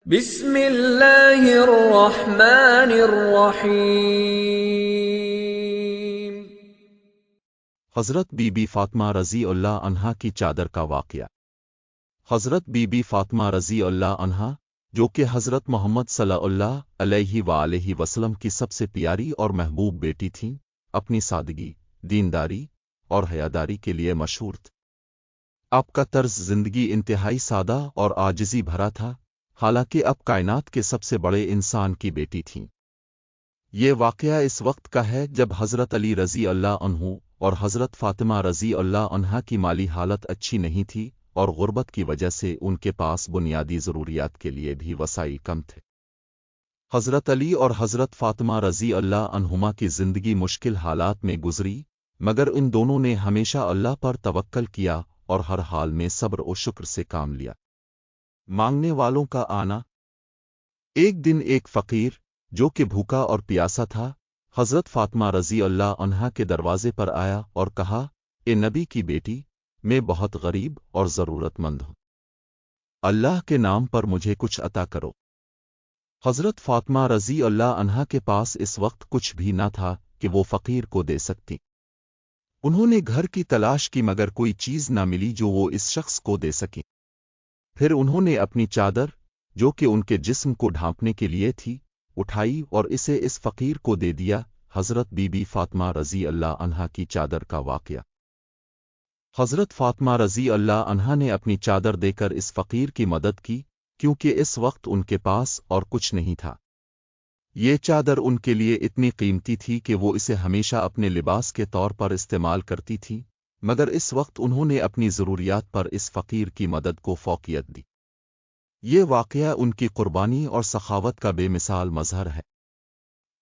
بسم اللہ الرحمن الرحیم۔ حضرت بی بی فاطمہ رضی اللہ عنہا کی چادر کا واقعہ۔ حضرت بی بی فاطمہ رضی اللہ عنہا، جو کہ حضرت محمد صلی اللہ علیہ وآلہ وسلم کی سب سے پیاری اور محبوب بیٹی تھیں، اپنی سادگی، دینداری اور حیاداری کے لیے مشہور تھیں۔ آپ کا طرز زندگی انتہائی سادہ اور عاجزی بھرا تھا، حالانکہ اب کائنات کے سب سے بڑے انسان کی بیٹی تھیں۔ یہ واقعہ اس وقت کا ہے جب حضرت علی رضی اللہ عنہ اور حضرت فاطمہ رضی اللہ عنہا کی مالی حالت اچھی نہیں تھی، اور غربت کی وجہ سے ان کے پاس بنیادی ضروریات کے لیے بھی وسائل کم تھے۔ حضرت علی اور حضرت فاطمہ رضی اللہ عنہما کی زندگی مشکل حالات میں گزری، مگر ان دونوں نے ہمیشہ اللہ پر توکل کیا اور ہر حال میں صبر و شکر سے کام لیا۔ مانگنے والوں کا آنا۔ ایک دن ایک فقیر، جو کہ بھوکا اور پیاسا تھا، حضرت فاطمہ رضی اللہ عنہا کے دروازے پر آیا اور کہا، اے نبی کی بیٹی، میں بہت غریب اور ضرورت مند ہوں، اللہ کے نام پر مجھے کچھ عطا کرو۔ حضرت فاطمہ رضی اللہ عنہا کے پاس اس وقت کچھ بھی نہ تھا کہ وہ فقیر کو دے سکتی۔ انہوں نے گھر کی تلاش کی مگر کوئی چیز نہ ملی جو وہ اس شخص کو دے سکیں۔ پھر انہوں نے اپنی چادر، جو کہ ان کے جسم کو ڈھانپنے کے لیے تھی، اٹھائی اور اسے اس فقیر کو دے دیا۔ حضرت بی بی فاطمہ رضی اللہ عنہا کی چادر کا واقعہ۔ حضرت فاطمہ رضی اللہ عنہا نے اپنی چادر دے کر اس فقیر کی مدد کی، کیونکہ اس وقت ان کے پاس اور کچھ نہیں تھا۔ یہ چادر ان کے لیے اتنی قیمتی تھی کہ وہ اسے ہمیشہ اپنے لباس کے طور پر استعمال کرتی تھی، مگر اس وقت انہوں نے اپنی ضروریات پر اس فقیر کی مدد کو فوقیت دی۔ یہ واقعہ ان کی قربانی اور سخاوت کا بے مثال مظہر ہے۔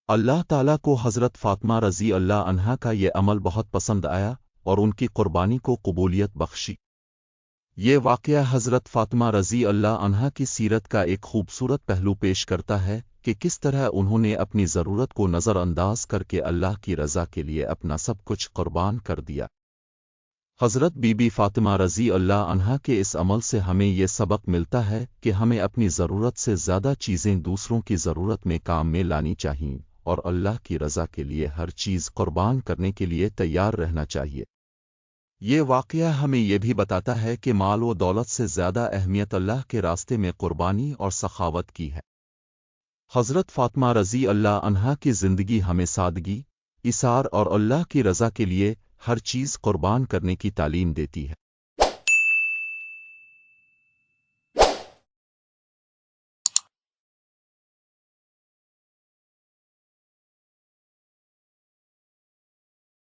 اللہ تعالیٰ کو حضرت فاطمہ رضی اللہ عنہا کا یہ عمل بہت پسند آیا اور ان کی قربانی کو قبولیت بخشی۔ یہ واقعہ حضرت فاطمہ رضی اللہ عنہا کی سیرت کا ایک خوبصورت پہلو پیش کرتا ہے کہ کس طرح انہوں نے اپنی ضرورت کو نظر انداز کر کے اللہ کی رضا کے لیے اپنا سب کچھ قربان کر دیا۔ حضرت بی بی فاطمہ رضی اللہ عنہا کے اس عمل سے ہمیں یہ سبق ملتا ہے کہ ہمیں اپنی ضرورت سے زیادہ چیزیں دوسروں کی ضرورت میں کام میں لانی چاہئیں، اور اللہ کی رضا کے لیے ہر چیز قربان کرنے کے لیے تیار رہنا چاہیے۔ یہ واقعہ ہمیں یہ بھی بتاتا ہے کہ مال و دولت سے زیادہ اہمیت اللہ کے راستے میں قربانی اور سخاوت کی ہے۔ حضرت فاطمہ رضی اللہ عنہا کی زندگی ہمیں سادگی، ایثار اور اللہ کی رضا کے لیے ہر چیز قربان کرنے کی تعلیم دیتی ہے۔